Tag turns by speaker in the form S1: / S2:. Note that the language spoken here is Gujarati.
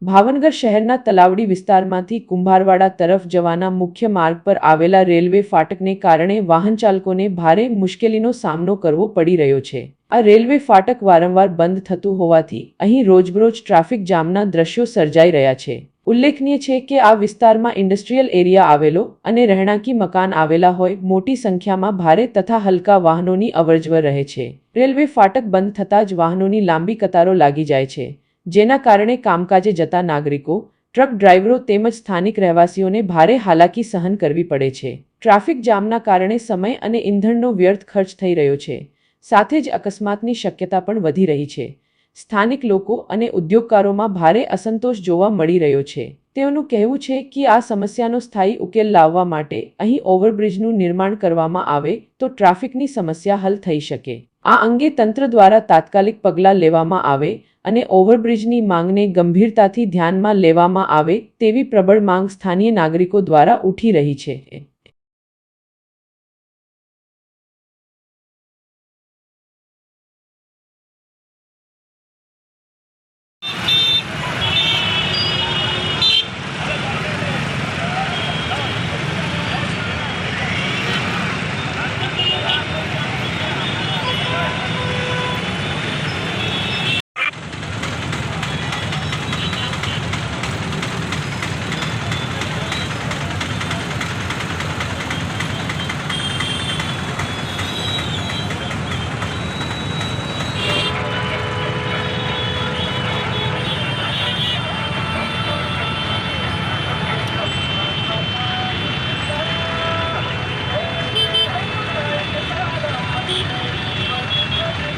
S1: ભાવનગર શહેરના તલાવડી વિસ્તારમાંથી કુંભારવાડા તરફ જવાના મુખ્ય માર્ગ પર આવેલા રેલવે ફાટકને કારણે વાહનચાલકોને ભારે મુશ્કેલીનો સામનો કરવો પડી રહ્યો છે। આ રેલવે ફાટક વારંવાર બંધ થતું હોવાથી અહીં રોજબરોજ ટ્રાફિક જામના દ્રશ્યો સર્જાઈ રહ્યા છે। ઉલ્લેખનીય છે કે આ વિસ્તારમાં ઇન્ડસ્ટ્રીયલ એરિયા આવેલો અને રહેણાંકી મકાન આવેલા હોય મોટી સંખ્યામાં ભારે તથા હલકા વાહનોની અવરજવર રહે છે। રેલવે ફાટક બંધ થતાં જ વાહનોની લાંબી કતારો લાગી જાય છે, જેના કારણે કામકાજે જતા નાગરિકો, ટ્રક ડ્રાઈવરો તેમજ સ્થાનિક રહેવાસીઓને ભારે હાલાકી સહન કરવી પડે છે। ટ્રાફિક જામના કારણે સમય અને ઇંધણનો વ્યર્થ ખર્ચ થઈ રહ્યો છે, સાથે જ અકસ્માતની શક્યતા પણ વધી રહી છે। સ્થાનિક લોકો અને ઉદ્યોગકારોમાં ભારે અસંતોષ જોવા મળી રહ્યો છે। તેઓનું કહેવું છે કે આ સમસ્યાનો સ્થાયી ઉકેલ લાવવા માટે અહીં ઓવરબ્રિજનું નિર્માણ કરવામાં આવે તો ટ્રાફિકની સમસ્યા હલ થઈ શકે। આ અંગે તંત્ર દ્વારા તાત્કાલિક પગલાં લેવામાં આવે અને ઓવરબ્રિજની માંગને ગંભીરતાથી ધ્યાનમાં લેવામાં આવે તેવી પ્રબળ માંગ સ્થાનિય નાગરિકો દ્વારા ઉઠી રહી છે।